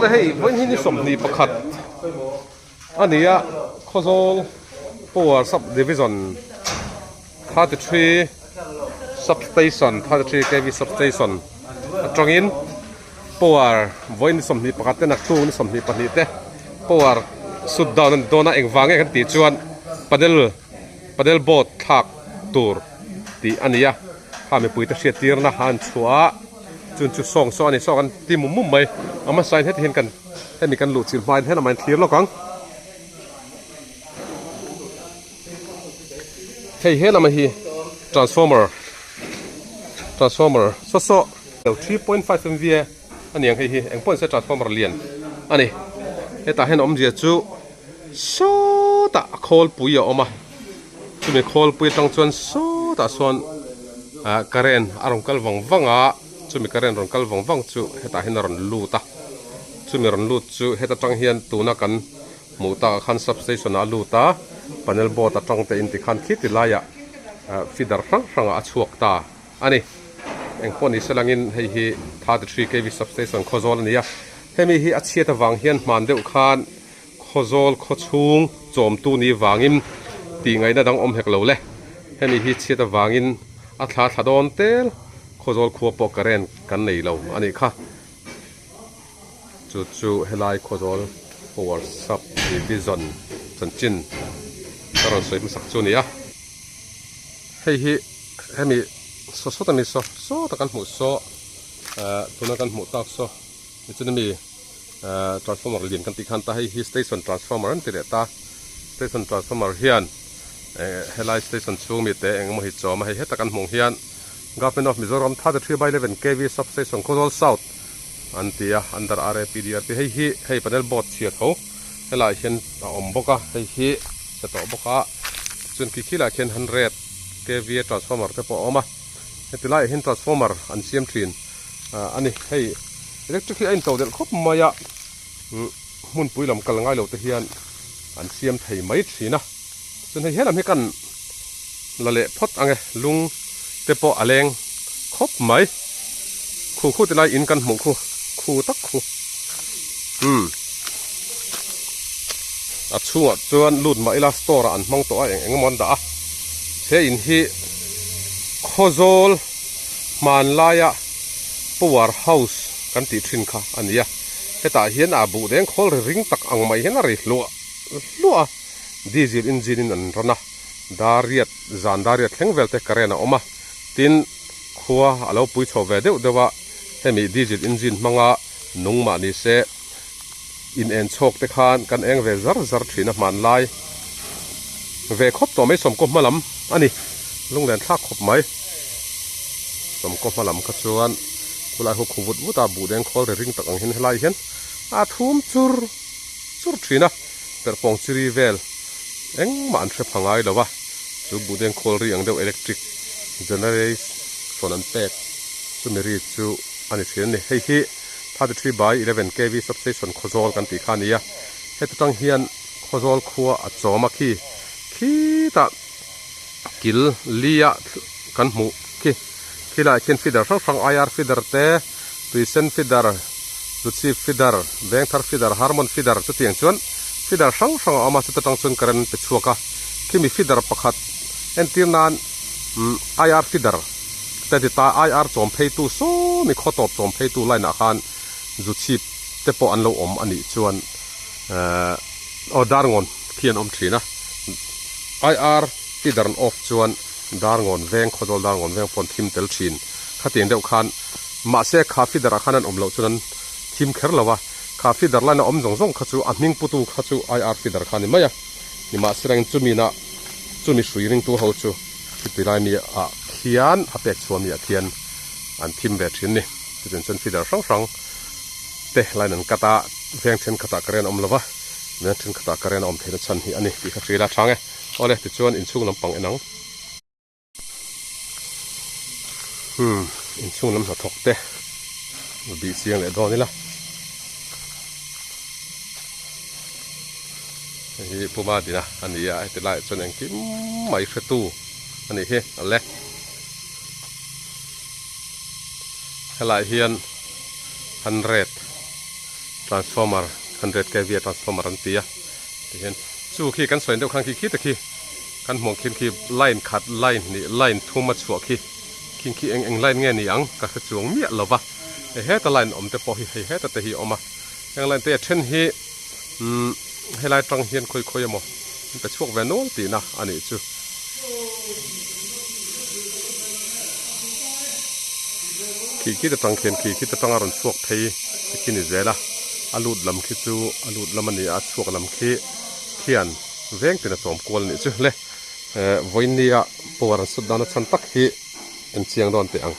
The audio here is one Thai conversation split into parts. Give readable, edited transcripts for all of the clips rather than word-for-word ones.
แต่ให้วันนี้สมนีประคัดอันนี้อะโคโซลปัวซับดิวิชั่น33 substation 33 kV substation ตรงนี้ปัววันนี้สมนีประคัดแต่นักตู้นี่สมนีปนิเตปัวสุดดาวนั้นโดนเองวางกันตีจวนประเดลบอดทักตูร์ตีอันนี้อะข้าไม่ปุยตะเชียตีร์นะฮันชัวจนจุดส่งอันนี้ส่งกันตีมุมไหมเอามาใส่ให้เห็นกันให้มีกันหลุดสินไฟให้น้ำมันเคลียร์แล้วกันให้เห็นน้ำมันฮี transformer โซ่เดี๋ยว 3.5 MVA อันนี้ยังให้ฮีเอ็งพ่นใส่ transformer เลียนอันนี้ให้ตาให้น้ำเจียจูโซ่ตะโคลปุยออกมาจุดนี้โคลปุยตั้งส่วนโซ่ตะส่วนกระเรนอารมณ์กัลวังจุดมีกระเรนรอนกัลวังจุให้ตาให้นรอนลูตาจุดมีรอนลูจุให้ตาจังเฮียนตูนักกันหมู่ตาขันซับสเตชันลูตาปนัลโบตาจังเตอินติขันคิดติลายะฟิดาร์ฟังอาชวกตาอันนี้เองคนนี้สลังอินให้ฮี33 kV substation โคโซลนี่ให้มีฮีอัดเชียตวังเฮียนมันเดือดขานโคโซลโคชุงโจมตูนี้วางอินตีไงน่าดังอมเฮกเหลวเลยให้มีฮีเชียตวังอินอัฐาถดอนเตลโคโซลขัวปอกกระเรนกันในเหลวอันนี้ค่ะจู่ๆให้ไล่โคโซลpower sub division จันจินตอนสวยมันสักจู่นี้ให้มีโซ่ตะมีโซ่ตะกันหมูโซ่ตัวนั้นกันหมูตากโซ่นี่จะมีtransformer เรียนกันติขันตาให้ station transformer นั่นติเดต้า station transformer เฮียนให้ไล่ station ชูมีแต่เองมาหิจอมาให้ตะกันหมูเฮียน Government of Mizoram 33/11 kV substation Kozol South อันที่under RAPDRP ให้panel board เชียร์เขาให้ไล่เห็นอมบกะให้จะต่อบกะจนขี้ไล่เห็น100 kV transformer แต่พอออกมาให้ติไล่เห็น transformer อันเสียมทรีนอันนี้ให้ electric ไอ้ตัวเด็กครบมายะมุนปุ๋ยลำกลง่ายเหล่าตะเฮียนอันเสียมไทยไม่ทรีนะจนให้เห็นให้กันละเละพดอังเงลุงเตปออเลงครบไหมคู่ติไล่อินกันหมูคู่ตักคู่ช่วงจวนลุดมาอิลาสโตระอันมองตัวเองมันด่าเสียอินฮีโคโซลมันลายะปัวร์เฮาส์กันติดทิ้งค่ะอันนี้เหตุเห็นอาบุเด้งโคลริงตักอังไม่เห็นอะไรลัวดีเซลอินจินนั่นรนะดาริดแข็งเวลเตกเรน่ะออกมาตินขัวเราปุยชอบเวเดี๋ยวว่าให้มีดีเซลอินจินมังะนุ่งมานี่เสอินเอ็นโชกเตคานกันเองเวซาร์ทีนะมันลายเวครบตัวไม่สมกบมาลำอันนี้ลุงแดนทักครบไหมสมกบมาลำขจวนเวลาหกขวดวุตาบูเดงคอลเริงตักอังเห็นให้ลายเห็นทุ่มจุรทีนะแต่ปองซีรีเวลเอ็งมันเชฟพังไงหรอวะจูบูเดงคอลเรียงเดียวอิเล็กทริกเจเนเรสโซนันเปกจูมีรีจูอันนี้เห็นนี่ให้33/11 kV substation โคโซลกันตีขานี้ให้ตั้งเฮียนโคโซลขัวอัดจอมาขี้ตะกิลเลียกันหมูขี้ละเช่นฟีดเดอร์ฟัง IR ฟีดเดอร์เต้ตุยเซนฟีดเดอร์ดุซีฟีดเดอร์แบงค์ทาร์ฟีดเดอร์ฮาร์มอนฟีดเดอร์จุดเตียงชวนฟีดเดอร์ฟังเอามาสุดตั้งชวนกันเป็นชัวกะขี้มีฟีดเดอร์ประคัดเอ็นตีนานIR ฟีดเดอร์แต่ที่ตา IR จอมเพย์ตูโซมีข้อตอบจอมเพย์ตูไล่หน้าคันจุดชีพแต่พออันเราอันนี้ชวนดาร์งอนเขียนทรีนะ IR ฟีดเดอร์ออฟชวนดาร์งอนแวงโคโซลดาร์งอนแวงฟอนทีมเตลชินขัดเตียงเดียวกันมาเสกคาฟีเดอร์ขันนั้นเราชวนทีมเคอร์ละวะคาฟีเดอร์ไล่หน้าจงขัดจูอันมิงปุตุขัดจู IR ฟีเดอร์ขันนี่ไม่นี่มาเสกจูมีสุยริงตัวเขาจูที่ตีไล่มีเขียนเป็กชวนมีเขียนอันทีมแบบชินนี่จะเป็นชนฟีเดอร์ฟังเตะไล่นั่นกตาแวงเช่นกตากระเรนละวะแวงเช่นกตากระเรนเทนชันที่อันนี้ที่ขัดจีราช่างเอาเลยติดชวนอินชุ่งลำปังนังอินชุ่งลำหัวทกเตะบีเสียงเลยดอนนี่ละที่ผู้มาดีนะอันนี้ไอ้ติดไล่ชนเองที่ไม่เชื่อตู้อันนี้เฮ้อะไรให้ไล่เฮียน100 transformer 100 kV transformer อันตีเห็นสู้ขี้กันสวยเดียวครั้งขี้ตะขี้กันห่วงขี้ไล่ขัดไล่นี่ไล่ทุ่มมาชัวขี้เองไล่เงี้ยนี่อังก็คือจวงเมียหรอวะเฮ้แต่ไล่อมแต่พอเฮ้แต่ฮีออกมาอย่างไล่แต่เช่นฮีให้ไล่ตรังเฮียนค่อยๆมั้งมันก็ช่วงเวโนตีนะอันนี้จูขี้แต่ตรังเฮียนขี้แต่ตรังอารมณ์ช่วงเทขี้นี่เจล่ะอลูดลำขี้จูอลูดลำมันนี่อาช่วงลำขี้เขียนเว้งเป็นสมกวนนี่จูเลยวันนี้ปวดสุดดานชันตักขี้เป็นเชียงดอนเตียง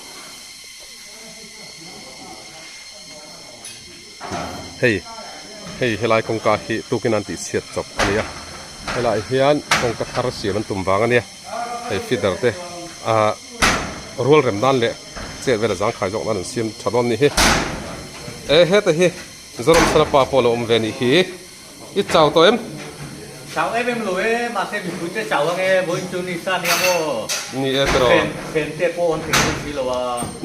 เฮ้ไลคงกาฮีตุกินันติเสียดจบอันนี้ไลเฮียนคงกาคาร์เสียมันตุ่มบางอันนี้ฟิดเดอร์เตรัวเริ่มด้านเละเจ็ดเวลาจังขายจอกนั่นเสียมชดวันนี้เฮ้แต่จรมสลับปาโปโลเวนี่อีเจ้าตัวเอ็มรู้มาเส้นคุยจะเจ้าไงบนจุนิสานเนี่ยโม่นี่ตรอเป็นเตโปนถึงที่เรา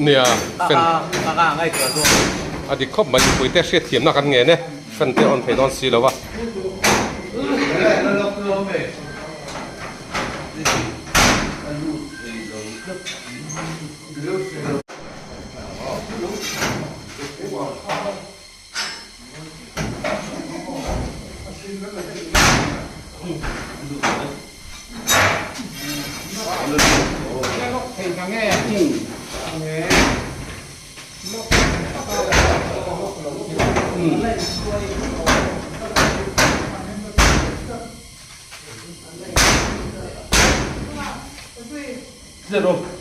เนี่ยเป็นปากไงตัวตัวอดีตครบมาอยู่คุยแต่เสียเทียมนักกันไงเนี่ยเป็นเตออนเพดอนซีแล้ววะZero.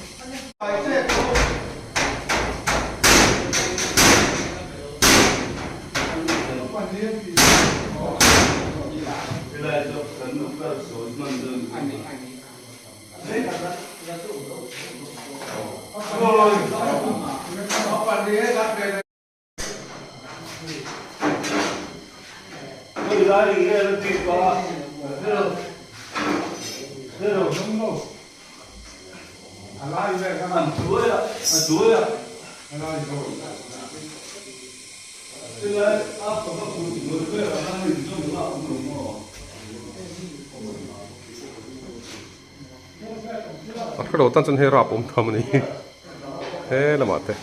Kalau tan sen herap tham ni la mate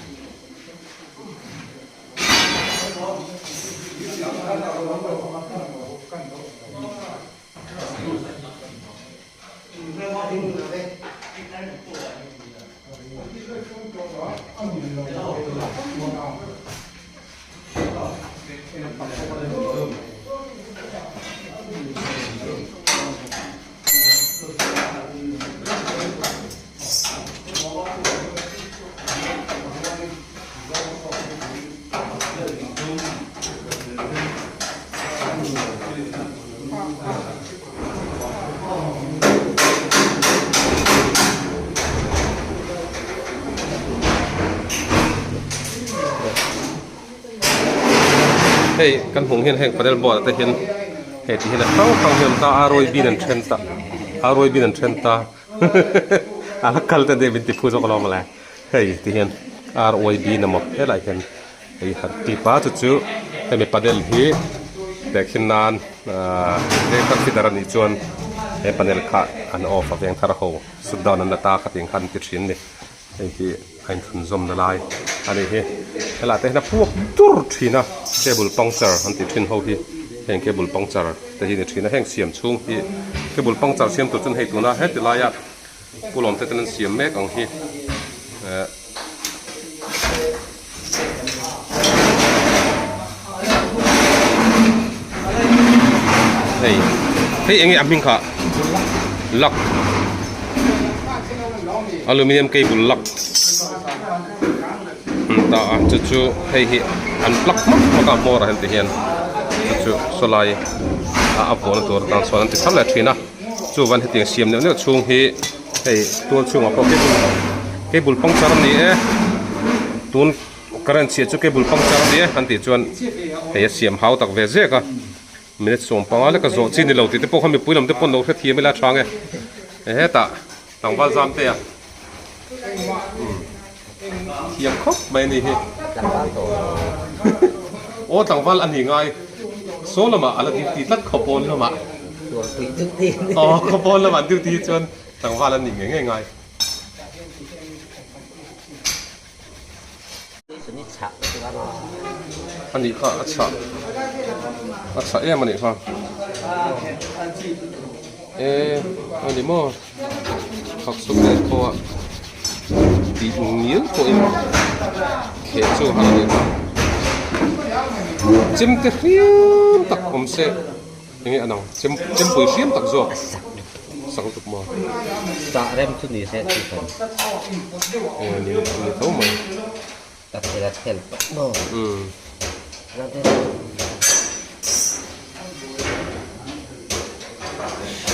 Hey, kan hong hian heng padel bol ta hian he ti hian tang hian ta aroi bin an thenta ala kal ta de bin ti phuzo kala mala hey ti hian aroi bin mo he lai hian ei har ti pa chu he me padel hi de khin nan de kan fi daran ni chuan he panel kha an off aveng thar ho sudan an ta kha ting khan ti thin ni ei hi kain thun zom na lai ani hi hela te na puak tur thina cable puncture an ti thin ho hi heng cable puncture te hi ni thina heng siam chung hi cable puncture siam tu chun hei tu na he ti la ya pulom te tan siam mek ang hi hey engi aming kha lock aluminium cable lock ta chu hey hi an plug ma ka mora hen te hian chu solai a pon tur tan so an ti thamla thina chu van heting siam ne chung hi hey tur chung a cable puncture ni tun current chi chu cable puncture ni an ti chuan hey siam hau tak ve je ka minute som panga le ka zo chi ni lo ti te po kham mi puilam te pon lo thi me la thange he ta tangwal jam te ya hiam khop mai ni hi โอ้ต่างวันอันนี้ไงโซลมาอะไรตีตัดขบวนละมา ตัวปีตึ้งตีน อ๋อขบวนละมาตีจนต่างวันอันนี้ง่าย ส่วนนี้ฉะตัวเรา อันนี้ก็อัดฉะมันนี่ฟังอันนี้มั่วผักสุกเนี่ยก็ตีเหนียวตัวเองเขียนชูหาเลยจิ้มเทียมตักผมเสะอย่างนี้อันนั้นจิ้มปุ๋ยเทียมตักจวบสังตุกมั่ว สะเริ่มชุดนี้เสร็จที่คนนี่เท่าไหร่ ตัดเสร็จเห็นโม่แล้วได้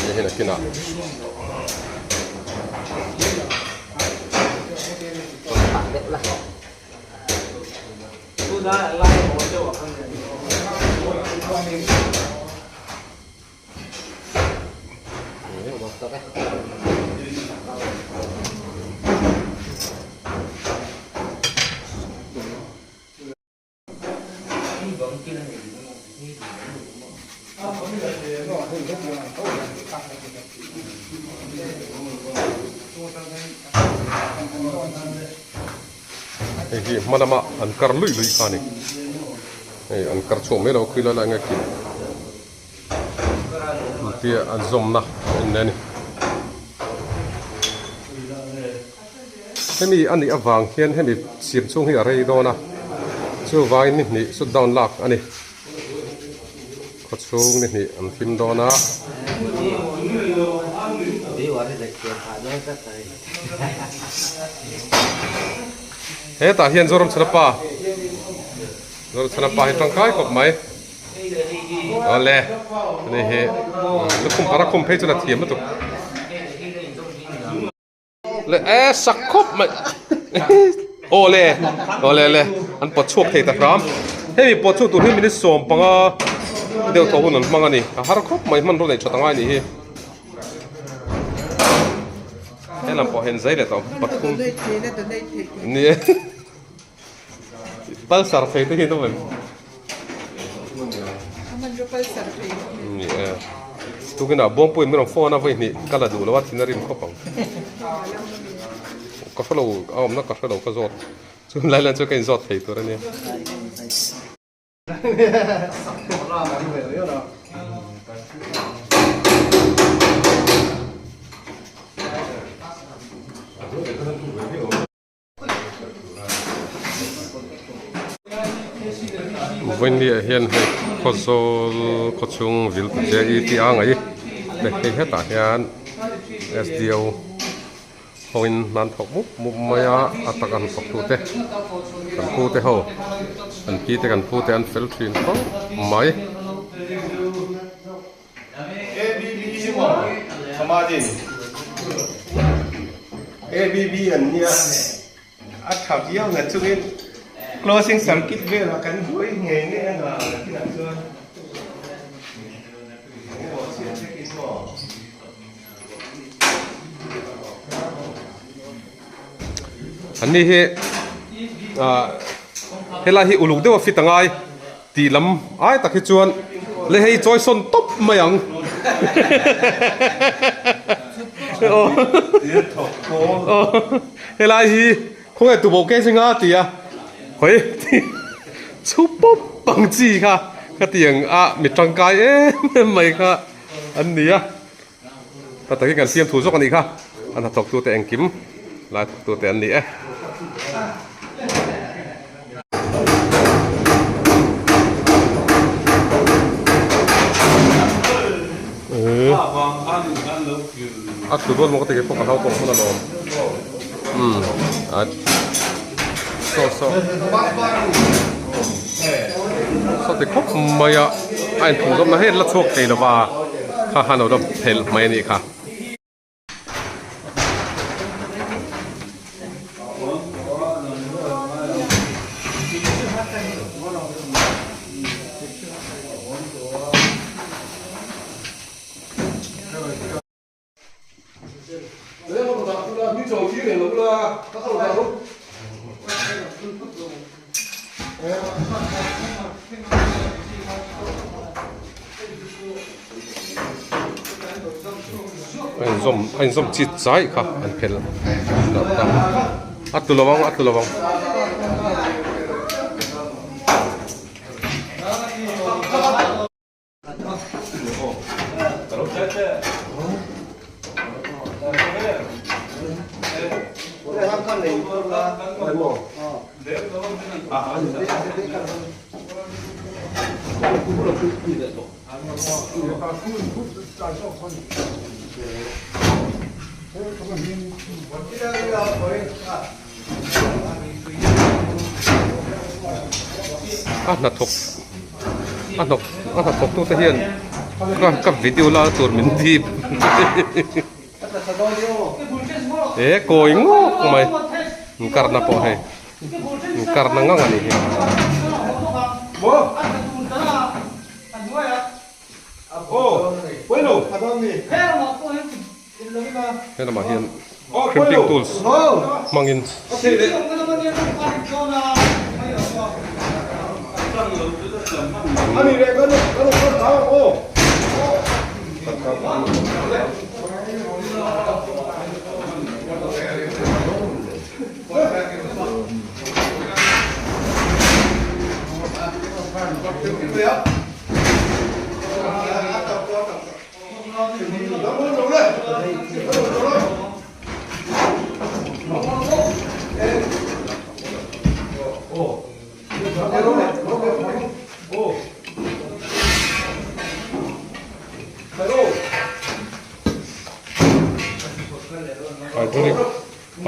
นี่เห็นกินอ่ะปากเด็ดละพูดได้ไล่หัวเจ้าข้างในบอกต่อไปมันมาอันการลุยขานี่อันการชมไม่เราคุยแล้วไงกินที่อันซอมนะอันนี้ให้มีอันนี้วางเขียนให้มีเสียมช่วงให้อะไรโดนนะช่วงไว้นี่สุดดาวน์ลักอันนี้ก็ช่วงนี่อันทิมโดนนะดีว่าได้เกี่ยวกับด้วยสักทีเฮ้ตาเฮียนโซรมชนะป้าโซรมชนะป้าให้ตั้งกายกบไหมเอาเลยนี่เฮ้แล้วคุมอะไรคุมเพจจะเทียมมั้ยตุ๊กเลยสักคบไหมโอเลยอันปวดช่วงเทตะพร้อมเฮ้ยปวดช่วงตัวที่มีนิสสมปังเดี๋ยวตัวนั้นปังอันนี้หาคบไหมมันรู้ไหนชดตั้งไว้นี่เฮ้เฮ้ยลำพอเห็นใจเลยตัวปัดคุ้มนี่ปัลสาร์เฟย์ตัวนี้ตัวมันนี่ตัวกันอ่ะบ้องปุ่ยไม่ต้องฟ้อนนะเว้ยนี่ก็ละดูแล้วว่าที่นั่นริมเขาปังก็ฟลูเอาผมนักก็ฟลูก็จอดส่วนไล่เล่นช่วยกันจอดเฮ้ยตัวนี้วันนี้เห็นให้ข้อโซ่ข้อchungวิลเจอีที่อ่างไอ้เด็กให้ตาเห็น SDO หอยนันทกมุกมายาอัตกันพกตูเตกันพูดเตเขาอันกี้เตกันพูดเตอันเฟลทรีนเขาไม่ ABB อันเนี้ยอัดขับเยี่ยวเนี่ยช่วง closing circuit เวลากันหุ้ยเงี้ยเนี่ยนะที่นั่นก็อันนี้เฮลาฮิอุลุกเดียวฟิตงไงตีลำไอ้ตะคิจวนเลยให้จอยซนตบมาอย่างเฮลาฮิคงไอ้ตัวโบเก้สิงห์ตีอ่ะเฮ้ยชุบป๊บปังจีค่ะก็ตีอย่างมีจังกายไม่ค่ะอันนี้อ่ะแต่ตะกี้กันเสียมถูกซกกันอีกค่ะอันนั้นตกตัวแต่งกิมลายตัวแต่อันนี้คือว่ามันก็ติดพวกเขาตรงพวกนั้นลมสติครบไม่อะไอ้ถุงก็มาให้ละโชคเทลว่าข้าหันเอาดับเทลไม่นี่ค่ะ ein som chit chai kha an phel atulawang na thok tu ta hian ka video la tur min dip koi ngo mai karna po hai karna nga ngani hi hena ma hian crimping tools mangin 아니 왜 그거 나오고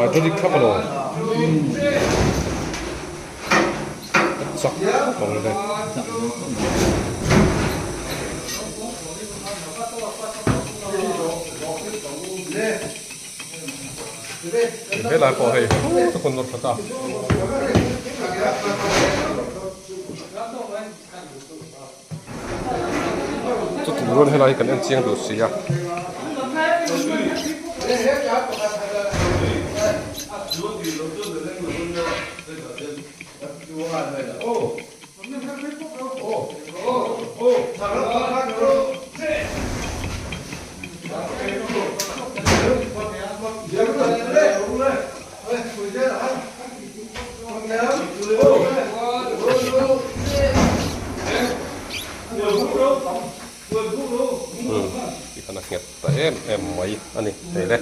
hydraulic couple sak bong le vela ko hai to kon nor thata to tu ron helai kan en chiang du sia anak nget ta em mai ani đây đây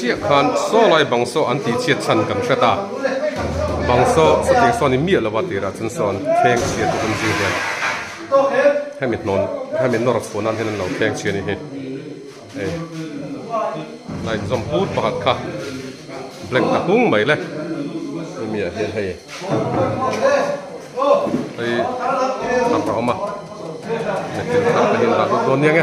chia khan so lai bangso anti chia chan kan khata bangso sati soni mi la watira chun son theng chia kun ji hian hamit nor phone an hen lo theng chia ni he lai zom put pakhat kha black ta hung mai le mi a hian hei tam ra ma จะเห็นแบบโดนยังไง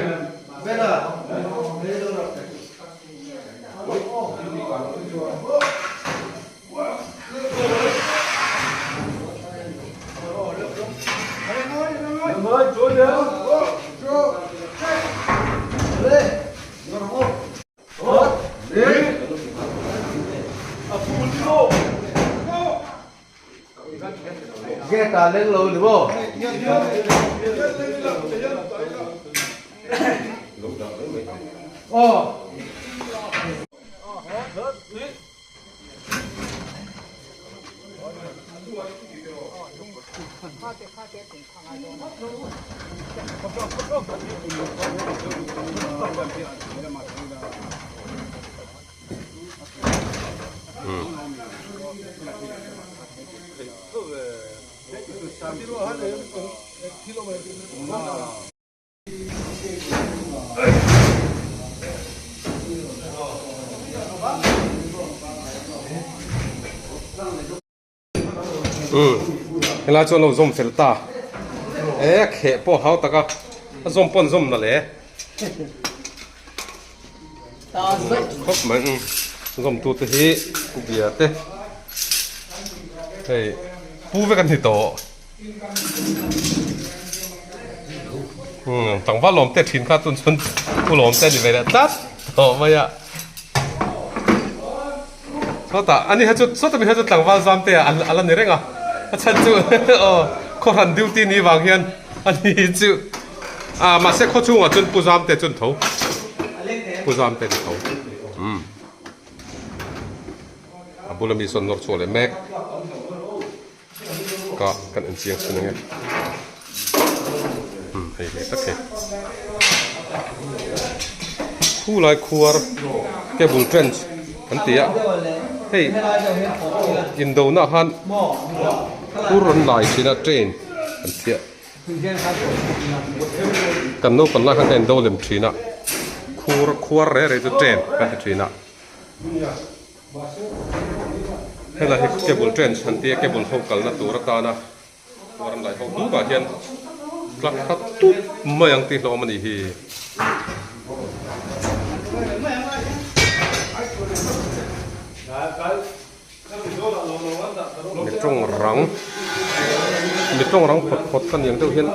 แค่การเล่นโลหรือเปล่าโอ้เวลาจนเราzoomเฟลตาเขะพวกเขาตะก็zoomปนzoomนั่นแหละครบมันzoomตัวที่กูเบียดเต้เฮ้ยปูไปกันที่โตต่างว่าลมเตะถิ่นข้าตุนชนกูลมเตะดีไปแล้วตัดโตมาอ่ะso ta ani ha chu so ta mi ha chu tlangwal zam te ala ni renga acha chu kho ran duty ni wang hian ani chu ma se kho chunga chun puzam te chun tho puzam te tho abulami son nor chole mek ka kan en chiang sun nge hei hei tak he khu lai khuar cable trench an tia hei in do na han puron lai sina train an tia kan no kan la kan en do lem trina khuar re re train kan trina hela hi cable train an tia cable ho kal na tur ta na puron lai ho du ba hian klak khat tu mayang ti lo mani hiมีตรงรังพดกันอย่างเดียวเห็น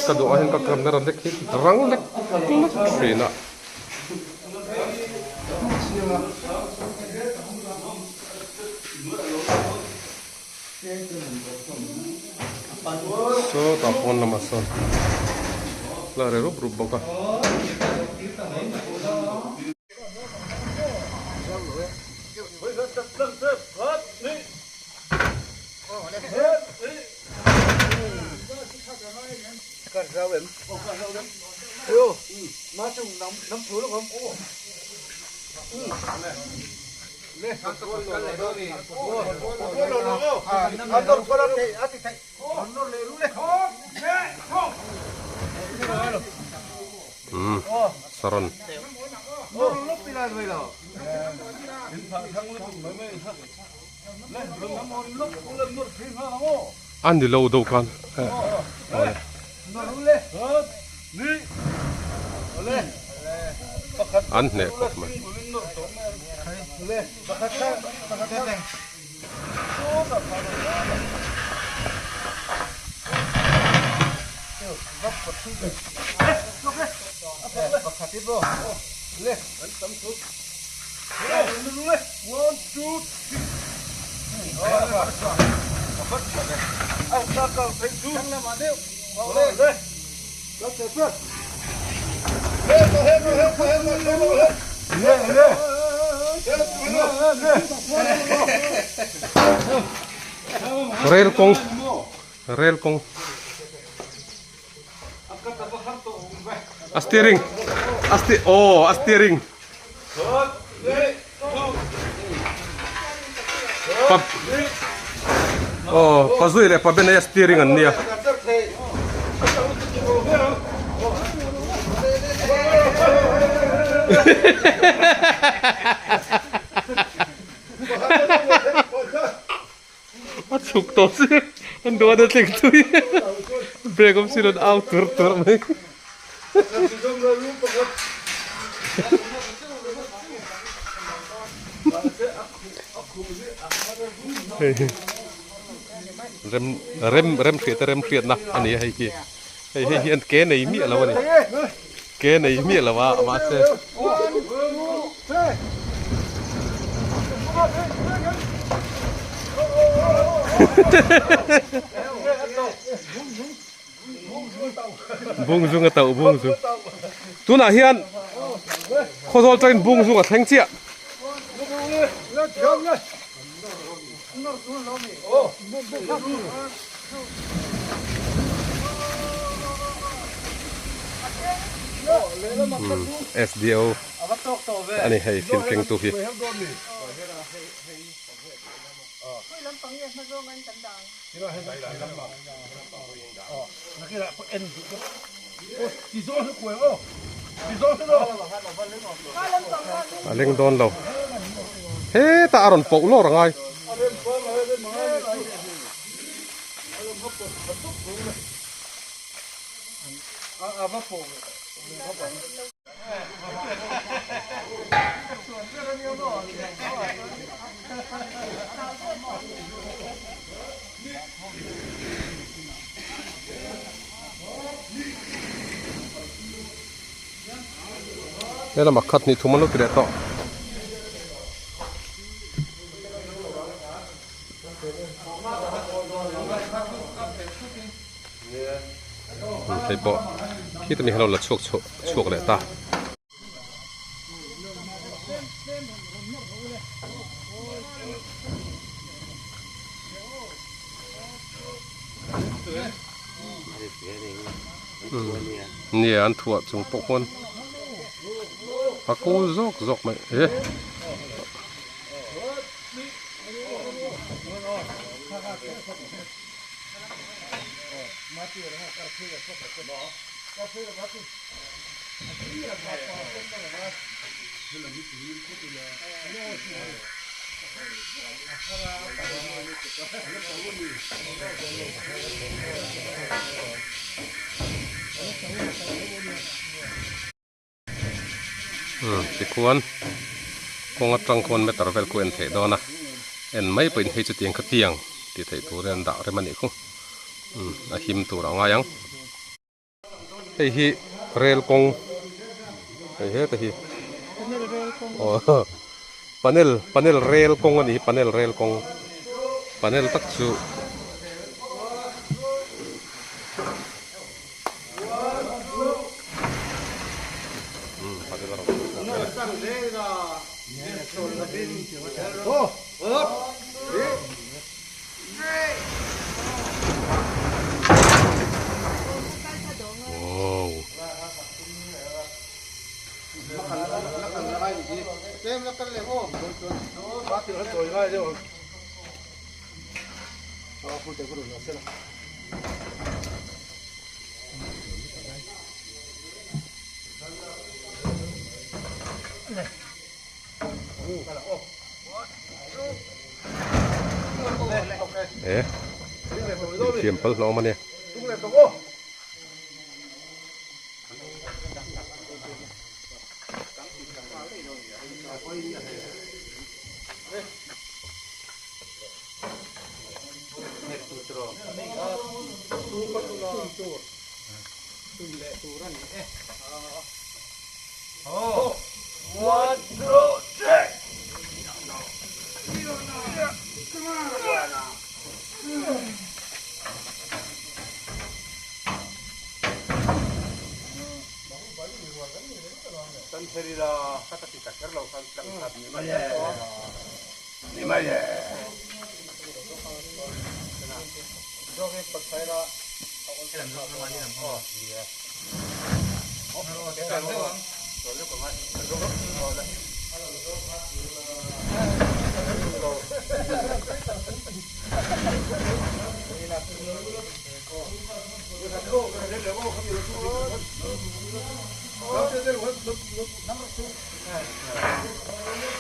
กระโดดเห็นกับกำเนิดเล็กรังเล็กสีน่ะโซ่ตาปนน้ำมันส่วนลาเรรูปบอกกันมาจุ่มน้ำถูแล้วผมโอ้เนี่ยทำตัวเลยด้วยนี่โอ้น้ำตัวก็เราเตะอาทิตย์ไทยน้ำเลยรู้เลยสรนโอ้ลุกไปเลยเหรออันนี้เราดูกันอันเนี่ยก็มันrel kong steering pazui le pa bena steering an nia Suk to an do da tek tu เบรกผมสิรถเอาturมั้ยเร็มเครียดนะอันนี้ให้กี่ให้อันเกในมีแล้ววะนี่เกในมีแล้วว่ามาเซbung dung atau bung dung tu na hian khozol train bung dung a theng chia SDO ani hai film keng tu hi Aleng don lo. He ta aron po lo rangai. Đây là mặt khát ni thùng nó kìa to. Thấy bộ khi tụi mình hello là chuộc lại ta. Nè ăn thua chúng bộ quân. Aku zok mày. Thì cuốn con trăng con mới tao về cuốn thế đó nè em mấy bên hay cho tiền khát tiền thì thấy tụi em đạo đấy mà nhỉ không him tụi nó ngay nhá hay hi rail con hay hết thì panel rail con anh panel rail con panel tắc su simple lo mà nè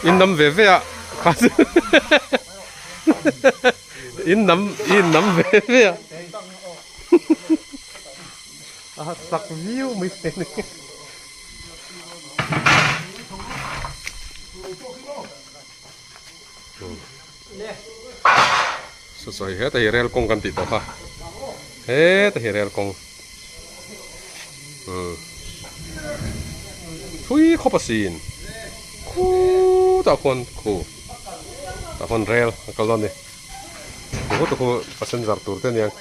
in năm về à in năm về à สักวิวไม่เป็นสวยๆเฮ้แต่เฮเรลกงกันติดต่อค่ะเฮ้แต่เฮเรลกงทุยข้อประสินคู่ตะคนคู่ตะคนเรลก็ลอนนี่โอ้โหตะคนปัสสันจับตัวเต้นยัง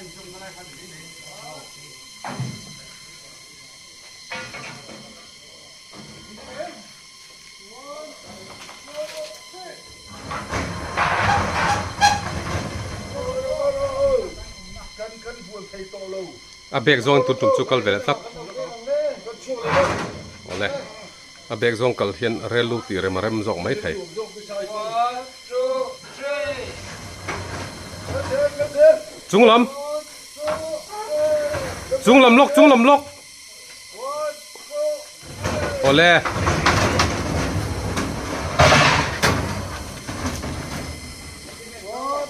อาเบกซองตุ่มจุกกลเวลตักโอ้เลยอาเบกซองกลเฮียนเรลูตีเรมาเรมซองไม่ไทยจุงลำลกโอ้เลย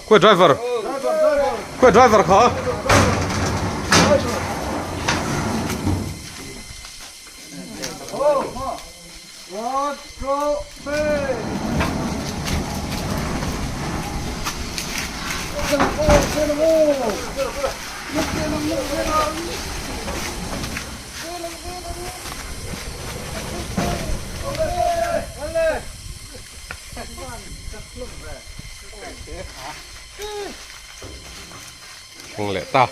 คุยไดรเวอร์เขาแหละตา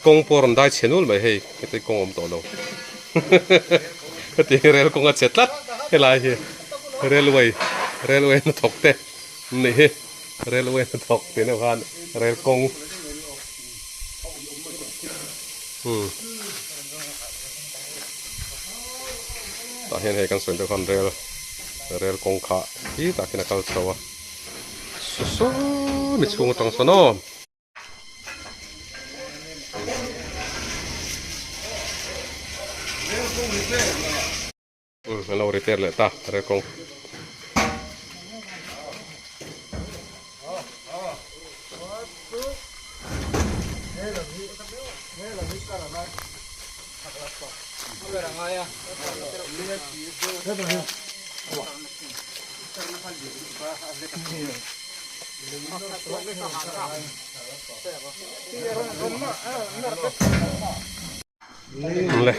กงปอรได้เชนุลไม่ให้ที่กงอมตัวเราที่เรลกงก็เจ็ดลัดให้ลายเรลเวย์นถกเตะนี่เรลเวย์นถกเป็นอาการเรลกงตาเห็นให้กันส่วนตัวคนเรลกงขาที่ตากินกันสัวสู้มิชงตังสนอเราเรียนเลยตาเรลกงเลย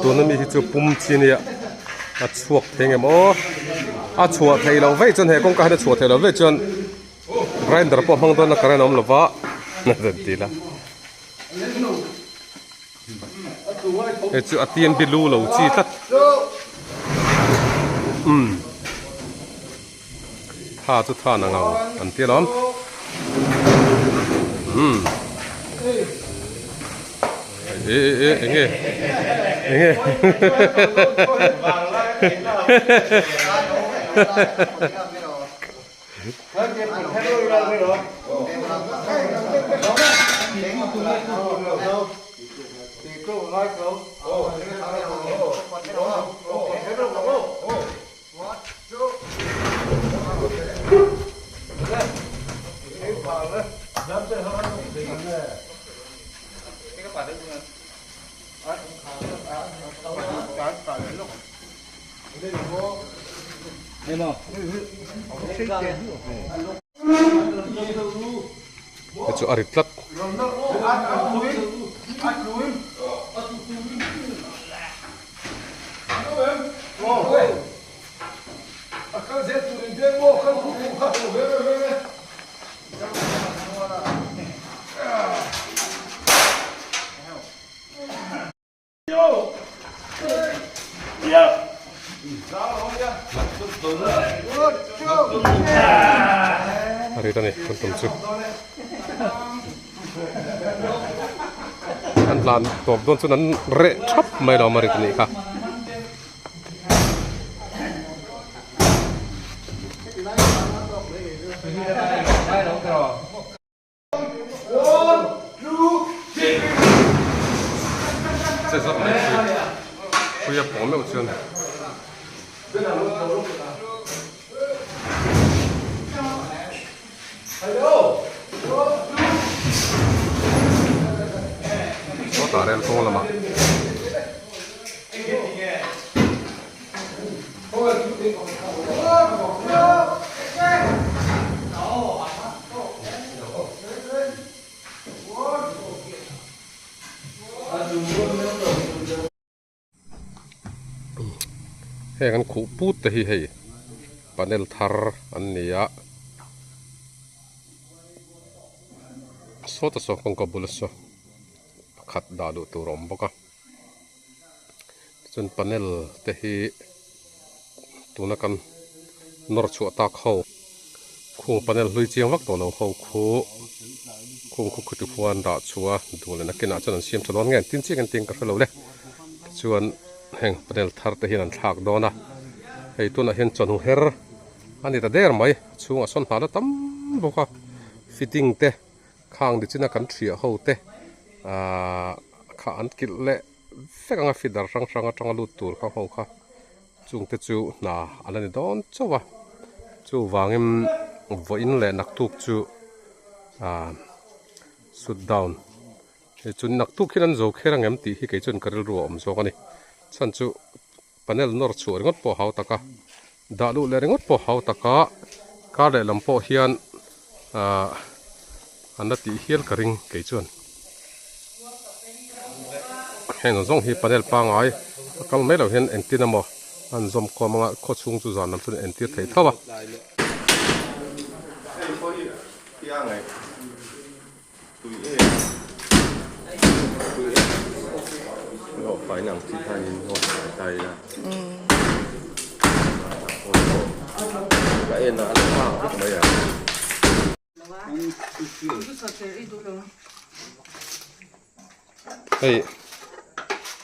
ตัวนั้นมีที่จะปุ่มจีเนี่ยชัวเพลงมั้งชัวไทยเราไว้จนเหตุกงการชัวไทยเราไว้จนไรน์ดรอปห้องตัวนักเรียนอมลวะนั่นดีละจะตีนบิลูเราจีตัดท่าจุดท่านังเอาอันที่ล้อมเงี้ยจะอาริตลัดhari tadi untuk tu, anlan top don sunan re chop mai dah mari tadi kah. Sesat mai, kuya pomel ucian. Hello. เรลคงละมาเฮ้กันขู่พูดแต่เฮ้ปานเนลทาร์อันนี้อะโซตัสของกบุลสขัดดาดูตัวรอมบกะจนปานเนลแต่เฮตัวนักันนอร์ชัวตาเขาคู่ปานเนลลุยเจียงวักตัวเราเขาคู่คุดฟวนดาชัวดูเลยนักกินอาจจะนั่นเสียมถนนเงี้ยติ้งเชี่ยกันติ้งกันเราเลยชวนแห่งปานเนลทาร์แต่เฮนันฉากโดนะให้ตัวนั้นเห็นจนหูเฮร์อันนี้แต่เดร์ไหมช่วงส่วนหาแล้วตั้มบกะฟิตติ้งเตะข้างดิจินักันเสียเขาเตะข้าอันกิเลเฟกังฟิดาร์รังจังลูตูร์ข้าเขาค่ะจุงเตจูน่าอะไรนี่โดนจ้าวะจูวางวินเล่นักทุกจูสุดดาวน์จุนนักทุกที่นั่นโจแค่รังตีที่เกิดจนกระรัวโจกันนี่ฉันจูปานเนลนอร์ชัวริงดพอเขาตะกะดาลุเลริงดพอเขาตะกะกาเดลำพอเฮียนอันนั้นที่เฮียลกระริงเกิดจนเห็นน้องฮีปานเนลปังไอ้ก็ไม่เราเห็นเอ็นตีนมั้งอันจอมก็มังโคชุงจุจานน้ำสุดเอ็นตีไทยเท่าปะphải nằm chỉ thay ngồi tay ra cái em là ăn hoa rất mấy à hey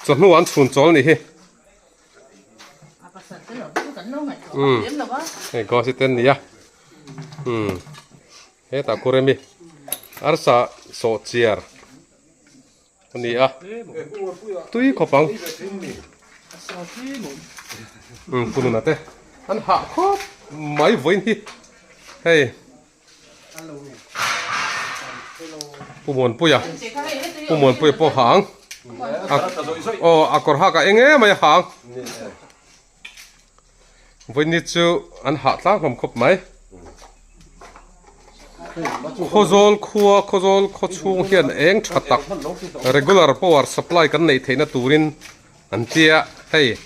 cho nó ăn chuồn chó này hey có gì tên gì à hey ta cô em đi arsa so chiar anh đi à tuy có bằng phụ nữ thế anh hạ khó mấy với đi hey phụ muốn phụ à phụ muốn phụ phụ hàng còn hạ cả anh ấy mày hàng với đi chú anh hạ ta không khóc mấy khozol chung hian eng thatak regular power supply kan nei theina turin an tia hei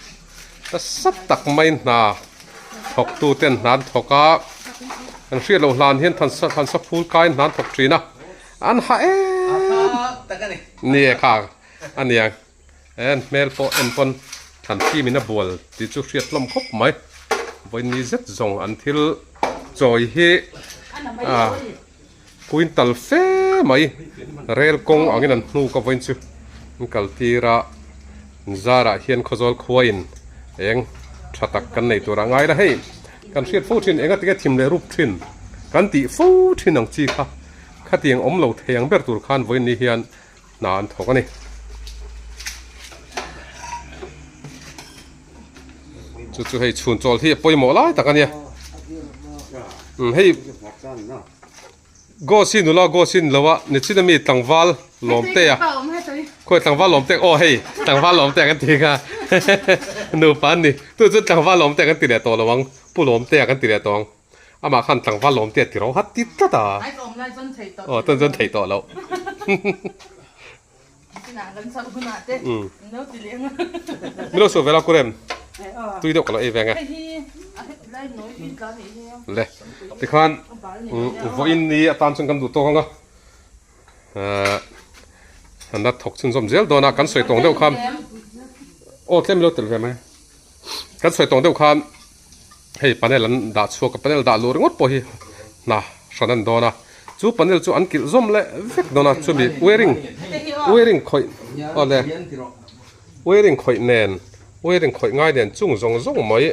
ta sat tak mai na thok tu ten nan thoka an hriat lo hlan hian than sa phul kai nan thok trina an ha e ni kha ania en mel po en pon than ti mina bol ti chu hriat lom khop mai voi ni zet zong an thil choi hi quintal fe mai rel kong angin an hnu ka voin chu kal tira zara hian khozol khuain eng thatak kan nei tura ngai ra hei kan hriat fu thin enga tika thim le rup thin kan ti fu thin ang chi kha khatiang om lo theng ber tur khan voin ni hian na an thok ani chu hei chhun chol hi poimo lai takania hei go sin lawa ni china mi tangwal lomte ya khoi tangwal lomte o hei tangwal lomte kan ti ka nu pan ni tu chu tangwal lomte kan ti le to lawang pu lomte kan ti le tong ama khan tangwal lomte ti ro hat ti ta ta o ton jon thei to lo mi lo so vela kurem tu do kala e venga le ti khan voin ni atan chung kam du to nga anna thok chun som zel dona kan soi tong deu kham o tlem lo tel ve ma kan soi tong deu kham hei panel an da chu ka panel da lo ringot po hi na sanan dona chu panel chu an kil zom le vek dona chu mi wearing khoi o le wearing khoi nen wearing khoi ngai nen chung zong mai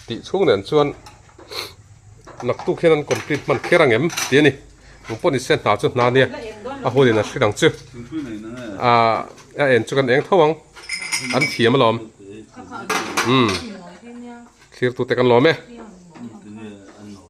ti chung nen chuan nak tu khenan complete man kherang em ti ni poni sen na chu na ni a holin a shrang chu a en chu kan eng thawang an thiam lom clear tu te kan lom e